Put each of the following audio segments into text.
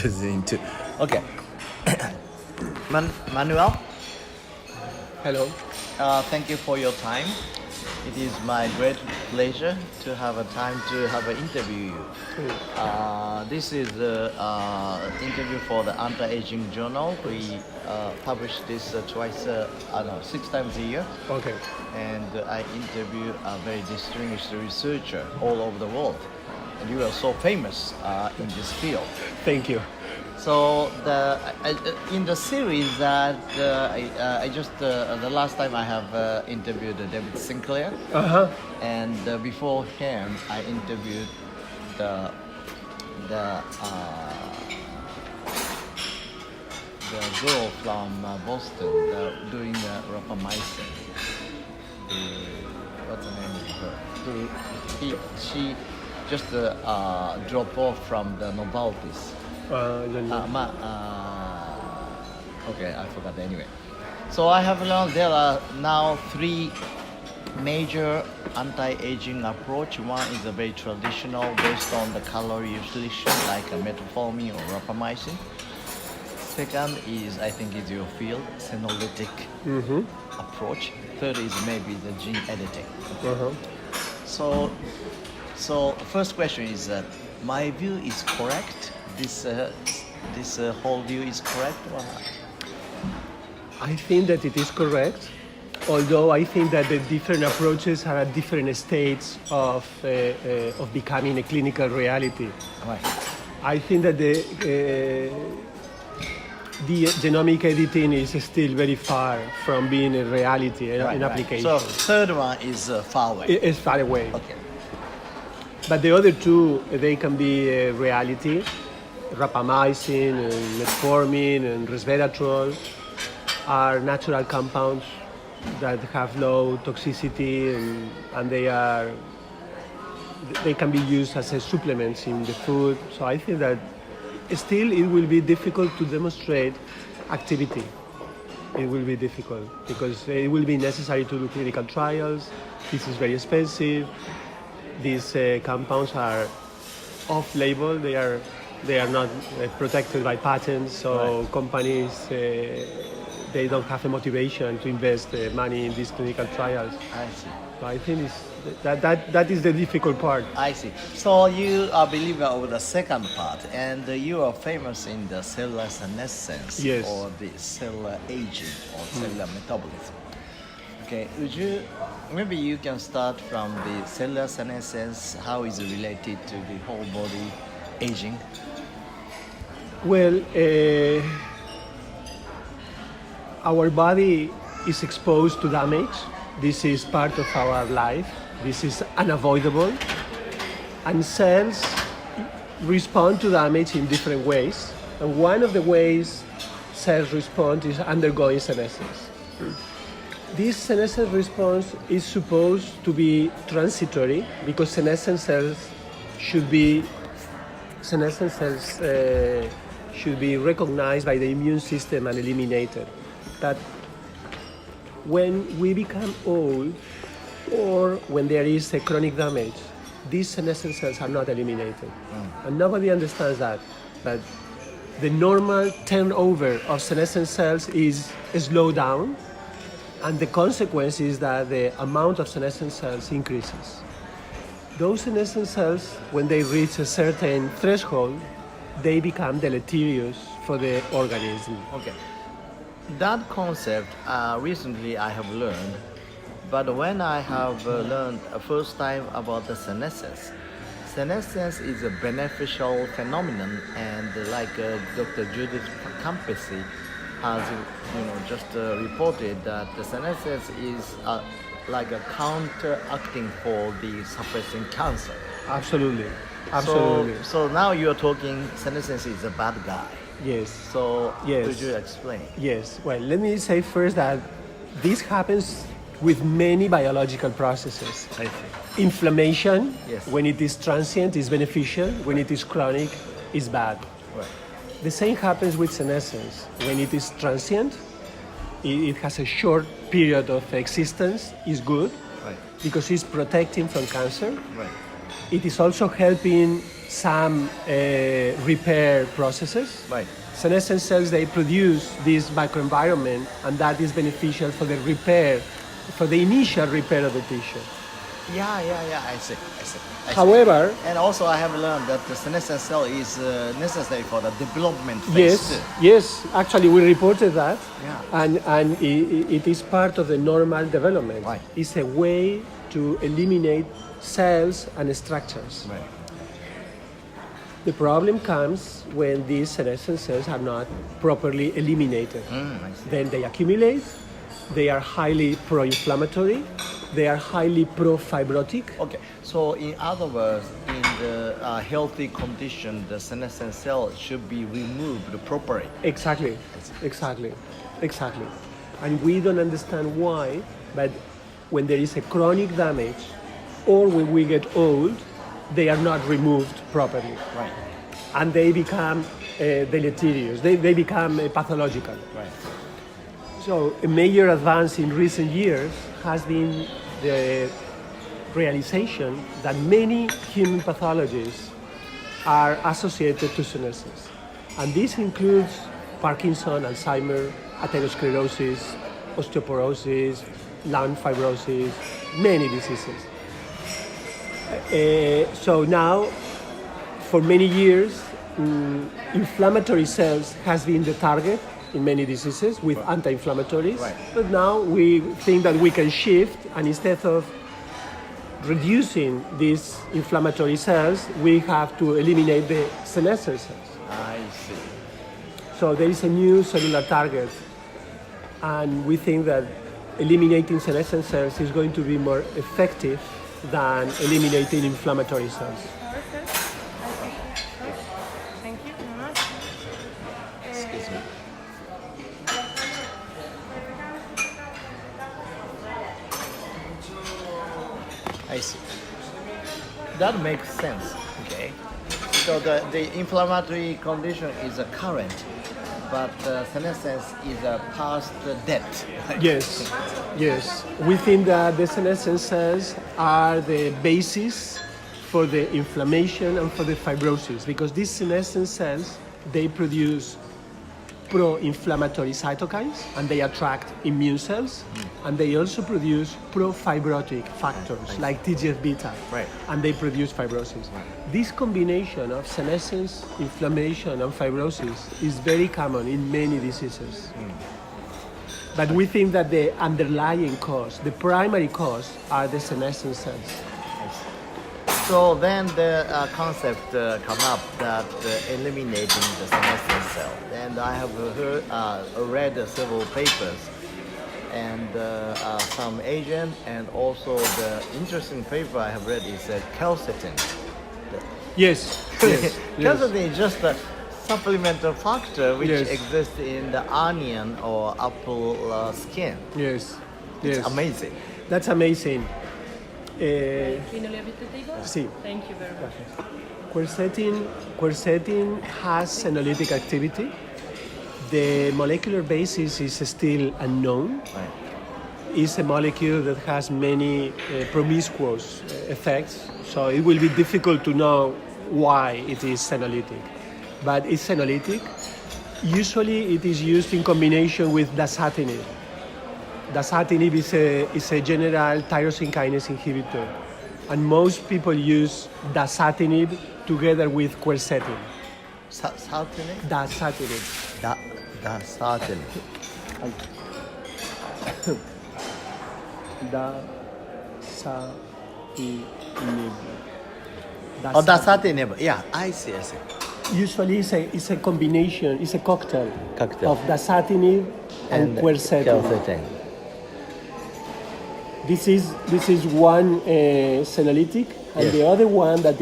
into. Okay. Manuel, Hello. thank you for your time. It is my great pleasure to have a time to have an interview you. This is the interview for the Anti-Aging Journal. We publish this twice, I don't know, 6 times a year. Okay. And I interview a very distinguished researcher all over the world. And you are so famous in this field. Thank you. So in the series that I just the last time I have interviewed David Sinclair, and before him I interviewed the girl from Boston doing rapamycin. What's the name of her? She just dropped off from the Novartis. Okay, I forgot anyway. So I have learned there are now 3 major anti-aging approach. One is a very traditional based on the calorie restriction like a metformin or rapamycin. Second is, I think is your field, senolytic approach. Third is maybe the gene editing. So first question is my view is correct? This whole view is correct or not? I think that it is correct, although I think that the different approaches are at different states of becoming a clinical reality. Right. I think that the genomic editing is still very far from being a reality, an application. So third one is far away. It's far away. Okay. But the other two, they can be a reality. Rapamycin and metformin and resveratrol are natural compounds that have low toxicity and they can be used as supplements in the food. So I think that still it will be difficult to demonstrate activity. It will be difficult because it will be necessary to do clinical trials. This is very expensive. These compounds are off-label. They are not protected by patents, so companies they don't have a motivation to invest money in these clinical trials. I see. So I think that is the difficult part. I see. So you are a believer of the second part, and you are famous in the cellular senescence or the cellular aging or cellular metabolism. Okay, maybe you can start from the cellular senescence, how is it related to the whole body aging? Well, our body is exposed to damage. This is part of our life. This is unavoidable. And cells respond to damage in different ways. And one of the ways cells respond is undergoing senescence. This senescence response is supposed to be transitory because senescent cells should be recognized by the immune system and eliminated. That when we become old or when there is a chronic damage, these senescent cells are not eliminated. And nobody understands that. But the normal turnover of senescent cells is slowed down, and the consequence is that the amount of senescent cells increases. Those senescent cells, when they reach a certain threshold, they become deleterious for the organism. Okay. That concept recently I have learned, but when I have learned first time about the senescence is a beneficial phenomenon, and like Dr. Judith Campisi has just reported that the senescence is like a counteracting for the suppressing cancer. Absolutely. So now you're talking senescence is a bad guy. Yes. So could you explain? Yes. Well, let me say first that this happens with many biological processes. I see. Inflammation, yes, when it is transient, is beneficial. When it is chronic, is bad. Right. The same happens with senescence. When it is transient, it has a short period of existence, is good, right, because it's protecting from cancer. Right. It is also helping some repair processes. Right. Senescent cells, they produce this microenvironment, and that is beneficial for the repair, for the initial repair of the tissue. Yeah. I see. I see. However, And also, I have learned that the senescent cell is necessary for the development phase. yes, actually, we reported that, Yeah. and it is part of the normal development. Right. It's a way to eliminate cells and structures. Right. The problem comes when these senescent cells are not properly eliminated. I see. Then they accumulate, they are highly pro-inflammatory, they are highly pro-fibrotic. Okay. So, in other words, in the healthy condition, the senescent cell should be removed properly. Exactly. And we don't understand why, but when there is a chronic damage or when we get old, they are not removed properly. Right. And they become deleterious, they become pathological. Right. So a major advance in recent years has been the realization that many human pathologies are associated to senescence. And this includes Parkinson, Alzheimer, atherosclerosis, osteoporosis, lung fibrosis, many diseases. So now, for many years, inflammatory cells has been the target in many diseases with anti-inflammatories. Right. But now we think that we can shift, and instead of reducing these inflammatory cells, we have to eliminate the senescent cells. I see. So there is a new cellular target, and we think that eliminating senescent cells is going to be more effective than eliminating inflammatory cells. Perfect. Thank you very much. Excuse me. I see. That makes sense. Okay. So the inflammatory condition is a current, but senescence is a past death. Yes. We think that the senescent cells are the basis for the inflammation and for the fibrosis, because these senescent cells, they produce pro-inflammatory cytokines and they attract immune cells, and they also produce pro-fibrotic factors like TGF-beta, Right. and they produce fibrosis. This combination of senescence, inflammation, and fibrosis is very common in many diseases. But we think that the underlying cause, the primary cause, are the senescent cells. So then the concept come up that eliminating the senescent cell. And I have read several papers and some agent, and also the interesting paper I have read is quercetin. Yes. Quercetin is just a supplemental factor which Yes. exists in the onion or apple skin. Yes. It's amazing. That's amazing. Finally, a bit the table? Sí. Thank you very much. Quercetin has senolytic activity. The molecular basis is still unknown. Right. It's a molecule that has many promiscuous effects, so it will be difficult to know why it is senolytic. But it's senolytic. Usually it is used in combination with dasatinib. Dasatinib is a general tyrosine kinase inhibitor, and most people use dasatinib together with quercetin. Dasatinib? Dasatinib. Dasatinib. Dasatinib. Oh, dasatinib. Yeah, I see. Usually it's a combination, it's a cocktail, Cocktail. of dasatinib and quercetin. Quercetin. This is one senolytic, and Yes. the other one that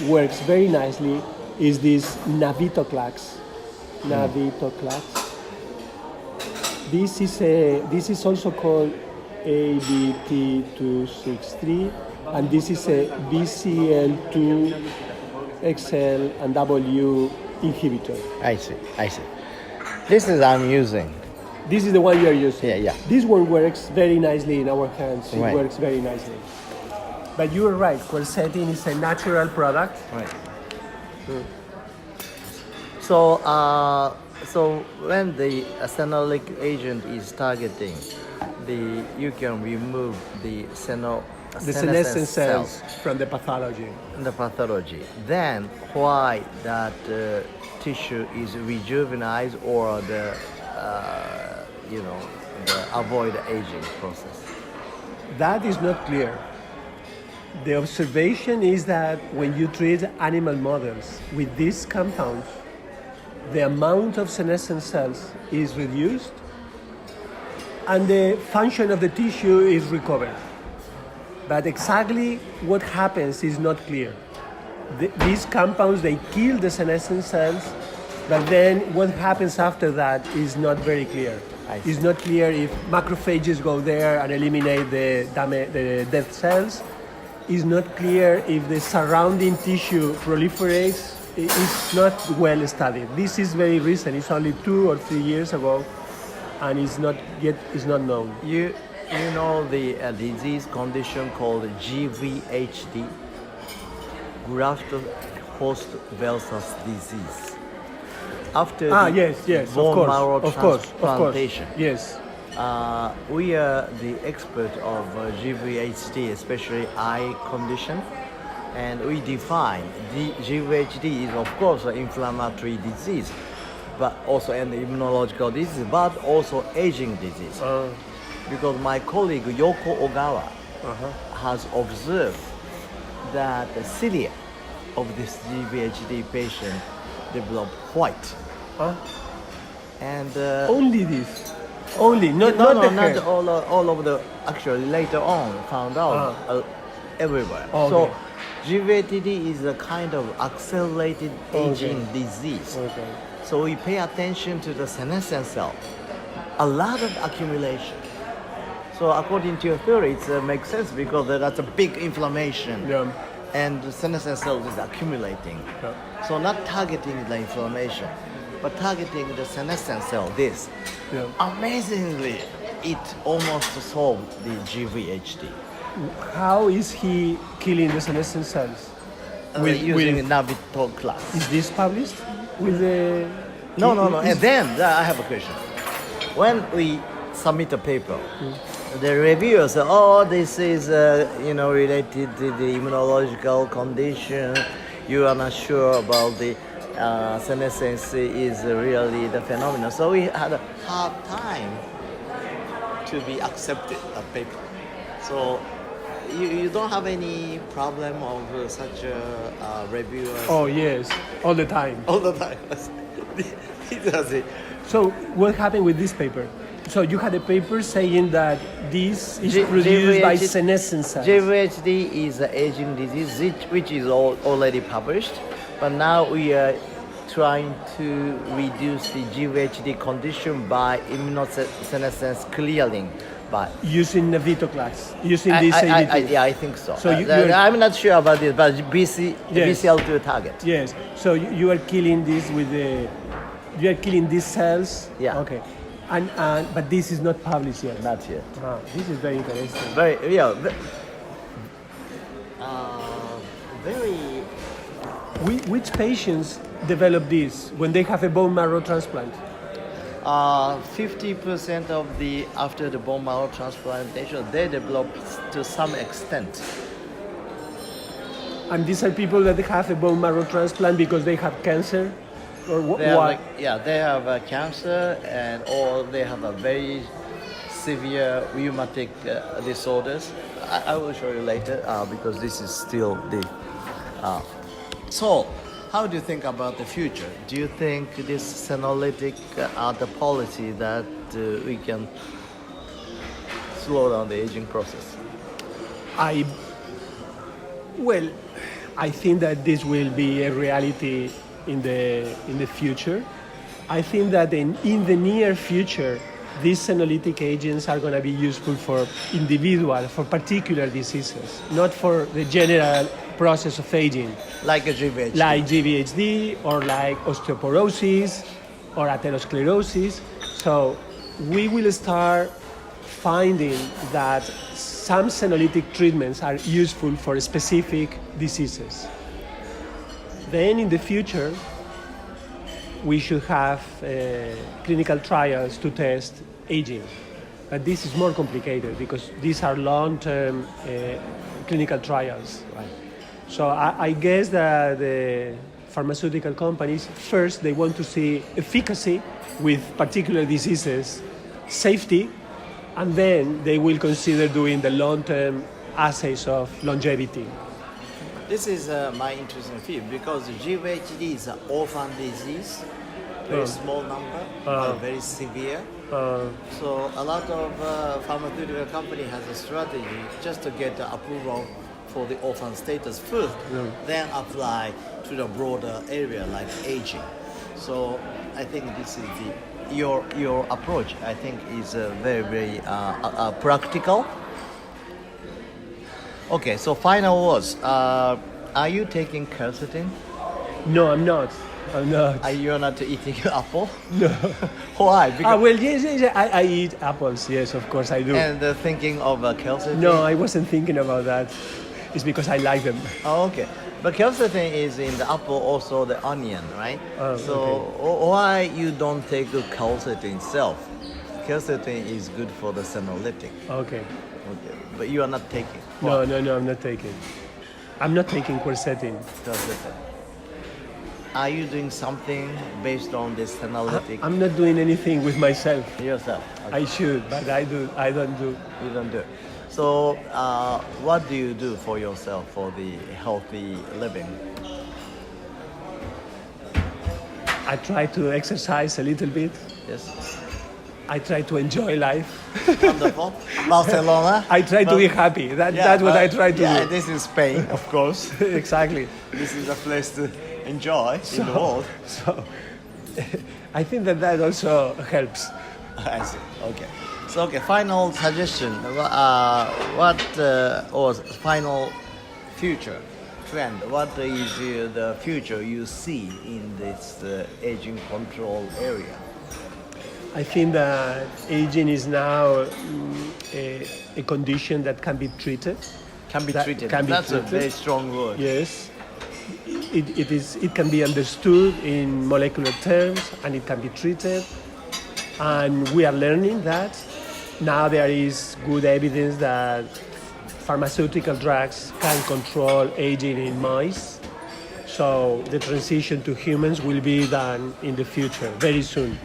works very nicely is this navitoclax. Navitoclax. This is also called ABT263, and this is a BCL2 XL and W inhibitor. I see. This is I'm using. This is the one you are using. Yeah. This one works very nicely in our hands. It Right. works very nicely. But you're right, quercetin is a natural product. Right. So when the phenolic agent is targeting, you can remove the The senescent cells from the pathology. the pathology. Then why that tissue is rejuvenated or the avoid aging process? That is not clear. The observation is that when you treat animal models with these compounds, the amount of senescent cells is reduced and the function of the tissue is recovered. But exactly what happens is not clear. These compounds, they kill the senescent cells, but then what happens after that is not very clear. It's not clear if macrophages go there and eliminate the dead cells. It's not clear if the surrounding tissue proliferates. It's not well studied. This is very recent. It's only 2 or 3 years ago, and it's not known. You know the disease condition called GVHD, graft host versus disease. After yes, bone marrow of course, transplantation, yes. We are the expert of GVHD, especially eye condition, and we define the GVHD is of course an inflammatory disease, but also an immunological disease, but also aging disease. Because my colleague Yoko Ogawa has observed that the cilia of this GVHD patient develop white. And Only this. Only, not not all of the. Actually, later on, found out everywhere. Okay. So, GVHD is a kind of accelerated aging disease. Okay. So we pay attention to the senescent cell. A lot of accumulation. So according to your theory, it makes sense because that's a big inflammation. Yeah. And the senescent cell is accumulating. Yeah. So not targeting the inflammation, but targeting the senescent cell, this. Yeah. Amazingly, it almost solved the GVHD. How is he killing the senescent cells? Using a Navito class. Is this published with the? No. And then I have a question. When we submit a paper, the reviewer says, "Oh, this is related to the immunological condition. You are not sure about the senescence is really the phenomenon." So we had a hard time to be accepted that paper. So you don't have any problem of such a reviewer? Oh yes, all the time. All the time. It does it. So what happened with this paper? So you had a paper saying that this is produced by senescent cells. GVHD is an aging disease, which is already published, but now we are trying to reduce the GVHD condition by immunosenescence clearing. By using navitoclax, using this ADT. Yeah, I think so. So I'm not sure about this, but BCL2 target. Yes. So you are killing this with the. You are killing these cells. Yeah. Okay. But this is not published yet. Not yet. This is very interesting. Very. Which patients develop this when they have a bone marrow transplant? 50% of after the bone marrow transplantation, they develop to some extent. And these are people that have a bone marrow transplant because they have cancer, or why? They have cancer or they have a very severe rheumatic disorders. I will show you later because this is still the. So, how do you think about the future? Do you think this senolytic the policy that we can slow down the aging process? I think that this will be a reality in the future. I think that in the near future, these senolytic agents are going to be useful for particular diseases, not for the general process of aging. Like a GVHD. Like GVHD or like osteoporosis or atherosclerosis. So we will start finding that some senolytic treatments are useful for specific diseases. Then in the future, we should have clinical trials to test aging. But this is more complicated because these are long-term clinical trials. Right. So I guess that the pharmaceutical companies, first they want to see efficacy with particular diseases, safety, and then they will consider doing the long-term assays of longevity. This is my interesting field because GVHD is an orphan disease, very small number, but very severe. So a lot of pharmaceutical company has a strategy just to get the approval for the orphan status first, then apply to the broader area like aging. So I think this is your approach. I think is very practical. Okay, so final words. Are you taking quercetin? No, I'm not. I'm not. Are you not eating apple? No. Why? Because Well, yes, I eat apples. Yes, of course I do. and thinking of quercetin. No, I wasn't thinking about that. It's because I like them. Oh, okay. But quercetin is in the apple, also the onion, right? Oh, so okay. why you don't take the quercetin itself? Quercetin is good for the senolytic. Okay. Okay. But you are not taking. No, I'm not taking. I'm not taking quercetin. Quercetin. Are you doing something based on this senolytic I'm not doing anything with myself. yourself? Okay. I should, but I don't do. You don't do it. So what do you do for yourself for the healthy living? I try to exercise a little bit. Yes. I try to enjoy life. Wonderful. Barcelona. I try to be happy. That's what I try to Yeah, do. this is Spain, of course. Exactly. This is a place to enjoy in the world. So I think that also helps. I see. Okay. So, okay, final suggestion. Or final future trend? What is the future you see in this aging control area? I think that aging is now a condition that can be treated. Can be That treated. can be That's treated. a very strong word. Yes. It can be understood in molecular terms and it can be treated. And we are learning that. Now there is good evidence that pharmaceutical drugs can control aging in mice. So the transition to humans will be done in the future, very soon.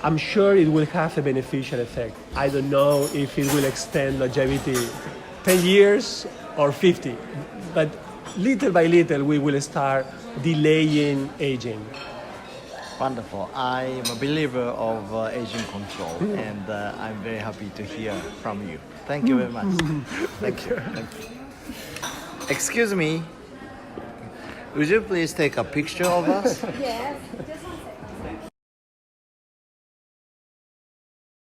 I'm sure it will have a beneficial effect. I don't know if it will extend longevity 10 years or 50, but little by little we will start delaying aging. Wonderful. I am a believer of aging control, and I'm very happy to hear from you. Thank you very much. Thank you. Thank you. Excuse me. Would you please take a picture of us? Yes, just